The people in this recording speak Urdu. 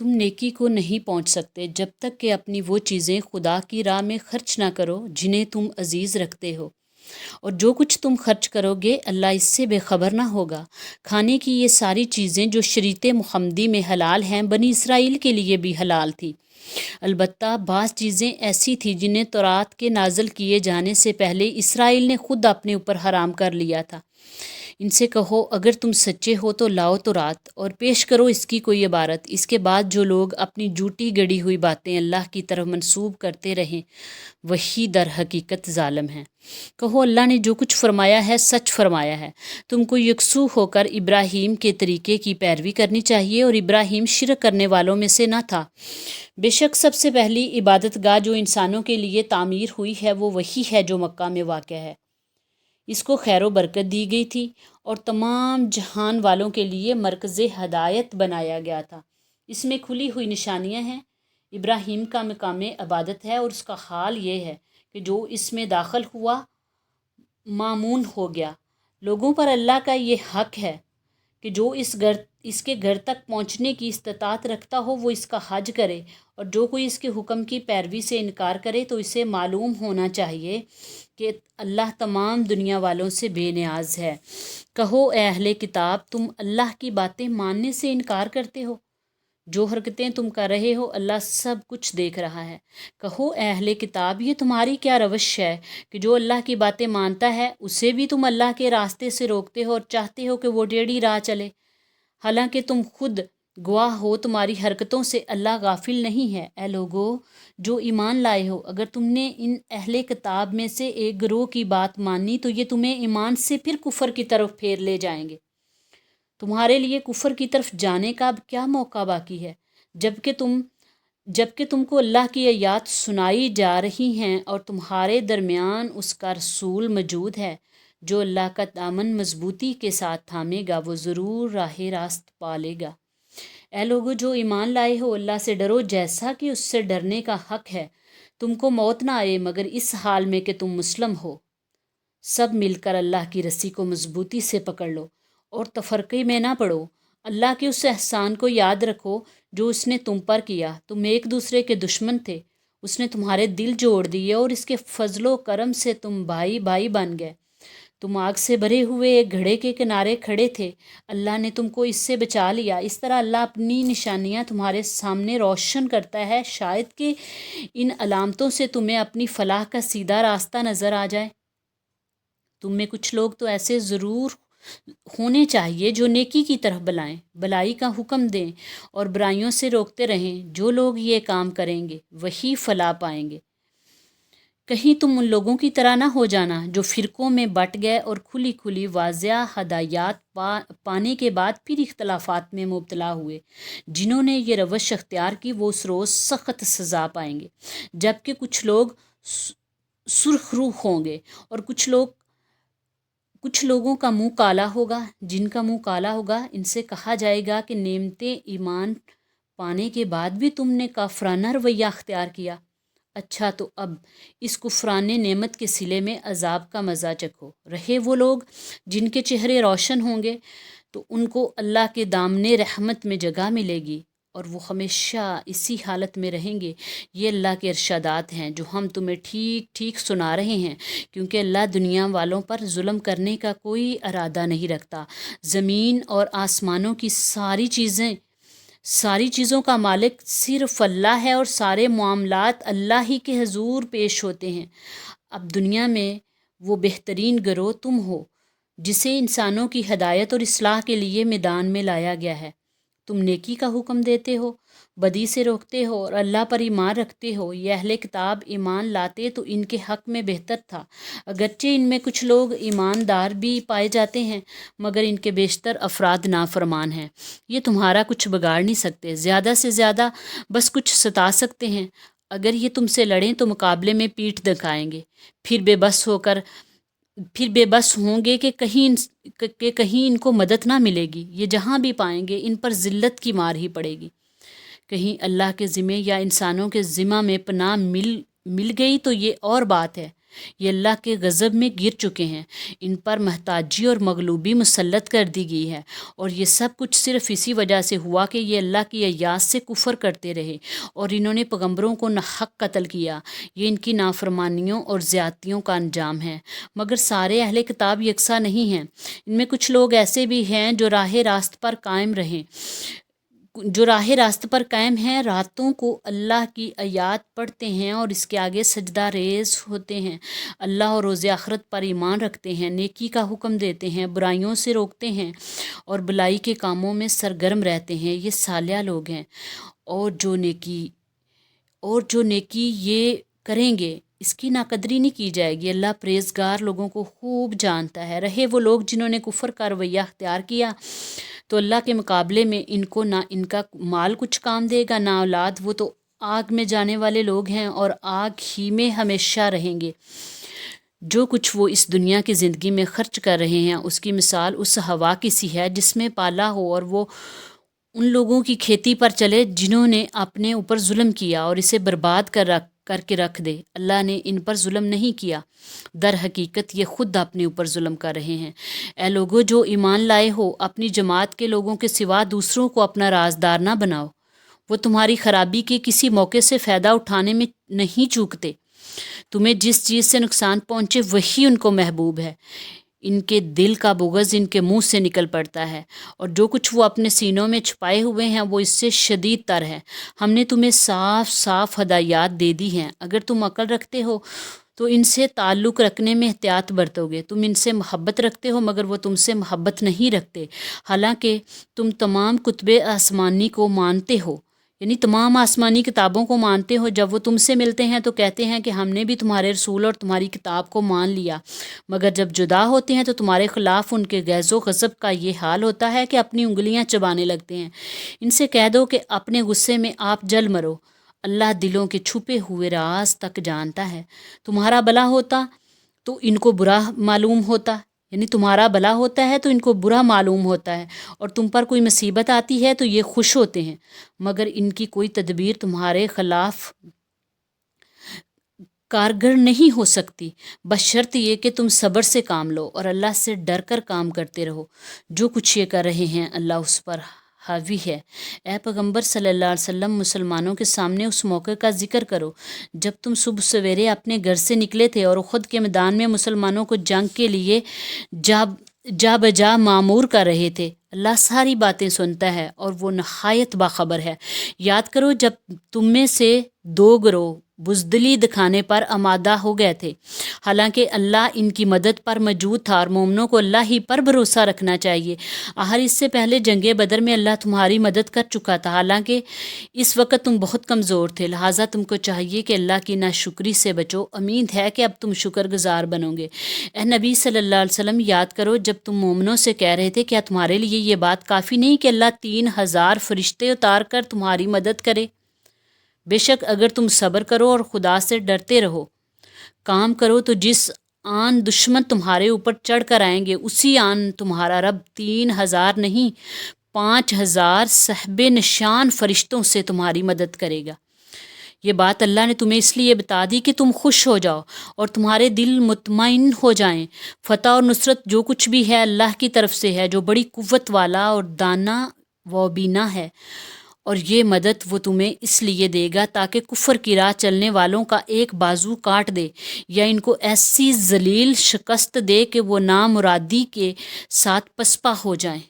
تم نیکی کو نہیں پہنچ سکتے جب تک کہ اپنی وہ چیزیں خدا کی راہ میں خرچ نہ کرو جنہیں تم عزیز رکھتے ہو، اور جو کچھ تم خرچ کرو گے اللہ اس سے بے خبر نہ ہوگا۔ کھانے کی یہ ساری چیزیں جو شریعت محمدی میں حلال ہیں بنی اسرائیل کے لیے بھی حلال تھی، البتہ بعض چیزیں ایسی تھیں جنہیں تورات کے نازل کیے جانے سے پہلے اسرائیل نے خود اپنے اوپر حرام کر لیا تھا۔ ان سے کہو اگر تم سچے ہو تو لاؤ تورات اور پیش کرو اس کی کوئی عبارت۔ اس کے بعد جو لوگ اپنی جھوٹی گڑی ہوئی باتیں اللہ کی طرف منسوب کرتے رہیں وہی در حقیقت ظالم ہیں۔ کہو اللہ نے جو کچھ فرمایا ہے سچ فرمایا ہے۔ تم کو یکسو ہو کر ابراہیم کے طریقے کی پیروی کرنی چاہیے، اور ابراہیم شرک کرنے والوں میں سے نہ تھا۔ بے شک سب سے پہلی عبادت گاہ جو انسانوں کے لیے تعمیر ہوئی ہے وہ وہی ہے جو مکہ میں واقع ہے۔ اس کو خیر و برکت دی گئی تھی اور تمام جہان والوں کے لیے مرکز ہدایت بنایا گیا تھا۔ اس میں کھلی ہوئی نشانیاں ہیں۔ ابراہیم کا مقام عبادت ہے، اور اس کا حال یہ ہے کہ جو اس میں داخل ہوا مامون ہو گیا۔ لوگوں پر اللہ کا یہ حق ہے کہ جو اس کے گھر تک پہنچنے کی استطاعت رکھتا ہو وہ اس کا حج کرے، اور جو کوئی اس کے حکم کی پیروی سے انکار کرے تو اسے معلوم ہونا چاہیے کہ اللہ تمام دنیا والوں سے بے نیاز ہے۔ کہو اے اہل کتاب تم اللہ کی باتیں ماننے سے انکار کرتے ہو؟ جو حرکتیں تم کر رہے ہو اللہ سب کچھ دیکھ رہا ہے۔ کہو اے اہل کتاب یہ تمہاری کیا روش ہے کہ جو اللہ کی باتیں مانتا ہے اسے بھی تم اللہ کے راستے سے روکتے ہو اور چاہتے ہو کہ وہ ٹیڑھی راہ چلے، حالانکہ تم خود گواہ ہو تمہاری حرکتوں سے اللہ غافل نہیں ہے۔ اے لوگو جو ایمان لائے ہو، اگر تم نے ان اہل کتاب میں سے ایک گروہ کی بات مانی تو یہ تمہیں ایمان سے پھر کفر کی طرف پھیر لے جائیں گے۔ تمہارے لیے کفر کی طرف جانے کا اب کیا موقع باقی ہے، جبکہ تم کو اللہ کی آیات سنائی جا رہی ہیں اور تمہارے درمیان اس کا رسول موجود ہے۔ جو اللہ کا دامن مضبوطی کے ساتھ تھامے گا وہ ضرور راہ راست پا لے گا۔ اے لوگو جو ایمان لائے ہو اللہ سے ڈرو جیسا کہ اس سے ڈرنے کا حق ہے۔ تم کو موت نہ آئے مگر اس حال میں کہ تم مسلم ہو۔ سب مل کر اللہ کی رسی کو مضبوطی سے پکڑ لو اور تفرقے میں نہ پڑو۔ اللہ کے اس احسان کو یاد رکھو جو اس نے تم پر کیا۔ تم ایک دوسرے کے دشمن تھے، اس نے تمہارے دل جوڑ دیے اور اس کے فضل و کرم سے تم بھائی بھائی بن گئے۔ تم آگ سے بھرے ہوئے ایک گھڑے کے کنارے کھڑے تھے، اللہ نے تم کو اس سے بچا لیا۔ اس طرح اللہ اپنی نشانیاں تمہارے سامنے روشن کرتا ہے، شاید کہ ان علامتوں سے تمہیں اپنی فلاح کا سیدھا راستہ نظر آ جائے۔ تم میں کچھ لوگ تو ایسے ضرور ہونے چاہیے جو نیکی کی طرف بلائیں، بلائی کا حکم دیں اور برائیوں سے روکتے رہیں۔ جو لوگ یہ کام کریں گے وہی فلاح پائیں گے۔ کہیں تم ان لوگوں کی طرح نہ ہو جانا جو فرقوں میں بٹ گئے اور کھلی کھلی واضح ہدایات پانے کے بعد پھر اختلافات میں مبتلا ہوئے۔ جنہوں نے یہ روش اختیار کی وہ اس روز سخت سزا پائیں گے، جبکہ کچھ لوگ سرخ روح ہوں گے اور کچھ لوگوں کا منہ کالا ہوگا۔ جن کا منہ کالا ہوگا ان سے کہا جائے گا کہ نعمتیں ایمان پانے کے بعد بھی تم نے کافرانہ رویہ اختیار کیا۔ اچھا تو اب اس کفرانے نعمت کے صلے میں عذاب کا مزہ چکھو۔ رہے وہ لوگ جن کے چہرے روشن ہوں گے تو ان کو اللہ کے دامن رحمت میں جگہ ملے گی اور وہ ہمیشہ اسی حالت میں رہیں گے۔ یہ اللہ کے ارشادات ہیں جو ہم تمہیں ٹھیک ٹھیک سنا رہے ہیں، کیونکہ اللہ دنیا والوں پر ظلم کرنے کا کوئی ارادہ نہیں رکھتا۔ زمین اور آسمانوں کی ساری چیزوں کا مالک صرف اللہ ہے اور سارے معاملات اللہ ہی کے حضور پیش ہوتے ہیں۔ اب دنیا میں وہ بہترین گروہ تم ہو جسے انسانوں کی ہدایت اور اصلاح کے لیے میدان میں لایا گیا ہے۔ تم نیکی کا حکم دیتے ہو، بدی سے روکتے ہو اور اللہ پر ایمان رکھتے ہو۔ یہ اہل کتاب ایمان لاتے تو ان کے حق میں بہتر تھا، اگرچہ ان میں کچھ لوگ ایماندار بھی پائے جاتے ہیں مگر ان کے بیشتر افراد نافرمان ہیں۔ یہ تمہارا کچھ بگاڑ نہیں سکتے، زیادہ سے زیادہ بس کچھ ستا سکتے ہیں۔ اگر یہ تم سے لڑیں تو مقابلے میں پیٹھ دکھائیں گے، پھر بے بس ہوں گے کہ کہیں ان کو مدد نہ ملے گی۔ یہ جہاں بھی پائیں گے ان پر ذلت کی مار ہی پڑے گی۔ کہیں اللہ کے ذمے یا انسانوں کے ذمہ میں پناہ مل گئی تو یہ اور بات ہے، یہ اللہ کے غضب میں گر چکے ہیں، ان پر محتاجی اور مغلوبی مسلط کر دی گئی ہے، اور یہ سب کچھ صرف اسی وجہ سے ہوا کہ یہ اللہ کی آیات سے کفر کرتے رہے اور انہوں نے پیغمبروں کو ناحق قتل کیا۔ یہ ان کی نافرمانیوں اور زیادتیوں کا انجام ہے۔ مگر سارے اہل کتاب یکساں نہیں ہیں، ان میں کچھ لوگ ایسے بھی ہیں جو راہ راست پر قائم ہیں، راتوں کو اللہ کی آیات پڑھتے ہیں اور اس کے آگے سجدہ ریز ہوتے ہیں، اللہ اور روز آخرت پر ایمان رکھتے ہیں، نیکی کا حکم دیتے ہیں، برائیوں سے روکتے ہیں اور بھلائی کے کاموں میں سرگرم رہتے ہیں، یہ صالح لوگ ہیں۔ اور جو نیکی یہ کریں گے اس کی ناقدری نہیں کی جائے گی۔ اللہ پرہیزگار لوگوں کو خوب جانتا ہے۔ رہے وہ لوگ جنہوں نے کفر کا رویہ اختیار کیا تو اللہ کے مقابلے میں ان کو نہ ان کا مال کچھ کام دے گا نہ اولاد، وہ تو آگ میں جانے والے لوگ ہیں اور آگ ہی میں ہمیشہ رہیں گے۔ جو کچھ وہ اس دنیا کی زندگی میں خرچ کر رہے ہیں اس کی مثال اس ہوا کی سی ہے جس میں پالا ہو اور وہ ان لوگوں کی کھیتی پر چلے جنہوں نے اپنے اوپر ظلم کیا اور اسے برباد کر کے رکھ دے۔ اللہ نے ان پر ظلم نہیں کیا، در حقیقت یہ خود اپنے اوپر ظلم کر رہے ہیں۔ اے لوگو جو ایمان لائے ہو، اپنی جماعت کے لوگوں کے سوا دوسروں کو اپنا رازدار نہ بناؤ، وہ تمہاری خرابی کے کسی موقع سے فائدہ اٹھانے میں نہیں چوکتے۔ تمہیں جس چیز سے نقصان پہنچے وہی ان کو محبوب ہے، ان کے دل کا بغض ان کے منہ سے نکل پڑتا ہے، اور جو کچھ وہ اپنے سینوں میں چھپائے ہوئے ہیں وہ اس سے شدید تر ہے۔ ہم نے تمہیں صاف صاف ہدایات دے دی ہیں، اگر تم عقل رکھتے ہو تو ان سے تعلق رکھنے میں احتیاط برتو گے۔ تم ان سے محبت رکھتے ہو مگر وہ تم سے محبت نہیں رکھتے، حالانکہ تم تمام کتب آسمانی کو مانتے ہو، یعنی تمام آسمانی کتابوں کو مانتے ہو۔ جب وہ تم سے ملتے ہیں تو کہتے ہیں کہ ہم نے بھی تمہارے رسول اور تمہاری کتاب کو مان لیا، مگر جب جدا ہوتے ہیں تو تمہارے خلاف ان کے غیظ و غضب کا یہ حال ہوتا ہے کہ اپنی انگلیاں چبانے لگتے ہیں۔ ان سے کہہ دو کہ اپنے غصے میں آپ جل مرو، اللہ دلوں کے چھپے ہوئے راز تک جانتا ہے۔ تمہارا بھلا ہوتا تو ان کو برا معلوم ہوتا، یعنی تمہارا بھلا ہوتا ہے تو ان کو برا معلوم ہوتا ہے، اور تم پر کوئی مصیبت آتی ہے تو یہ خوش ہوتے ہیں، مگر ان کی کوئی تدبیر تمہارے خلاف کارگر نہیں ہو سکتی، بشرط یہ کہ تم صبر سے کام لو اور اللہ سے ڈر کر کام کرتے رہو۔ جو کچھ یہ کر رہے ہیں اللہ اس پر حاوی ہے۔ اے پیغمبر صلی اللہ علیہ وسلم، مسلمانوں کے سامنے اس موقع کا ذکر کرو جب تم صبح سویرے اپنے گھر سے نکلے تھے اور احد کے میدان میں مسلمانوں کو جنگ کے لیے جا بجا معمور کر رہے تھے۔ اللہ ساری باتیں سنتا ہے اور وہ نہایت باخبر ہے۔ یاد کرو جب تم میں سے دو گروہ بزدلی دکھانے پر آمادہ ہو گئے تھے، حالانکہ اللہ ان کی مدد پر موجود تھا، اور مومنوں کو اللہ ہی پر بھروسہ رکھنا چاہیے۔ آخر اس سے پہلے جنگ بدر میں اللہ تمہاری مدد کر چکا تھا، حالانکہ اس وقت تم بہت کمزور تھے، لہٰذا تم کو چاہیے کہ اللہ کی ناشکری سے بچو۔ امید ہے کہ اب تم شکر گزار بنو گے۔ اے نبی صلی اللہ علیہ وسلم، یاد کرو جب تم مومنوں سے کہہ رہے تھے کیا تمہارے لیے یہ بات کافی نہیں کہ اللہ 3000 فرشتے اتار کر تمہاری مدد کرے؟ بے شک اگر تم صبر کرو اور خدا سے ڈرتے رہو، کام کرو تو جس آن دشمن تمہارے اوپر چڑھ کر آئیں گے اسی آن تمہارا رب 3000 نہیں 5000 صحب نشان فرشتوں سے تمہاری مدد کرے گا۔ یہ بات اللہ نے تمہیں اس لیے بتا دی کہ تم خوش ہو جاؤ اور تمہارے دل مطمئن ہو جائیں۔ فتح اور نصرت جو کچھ بھی ہے اللہ کی طرف سے ہے، جو بڑی قوت والا اور دانا و بینا ہے، اور یہ مدد وہ تمہیں اس لیے دے گا تاکہ کفر کی راہ چلنے والوں کا ایک بازو کاٹ دے، یا ان کو ایسی ذلیل شکست دے کہ وہ نامرادی کے ساتھ پسپا ہو جائیں۔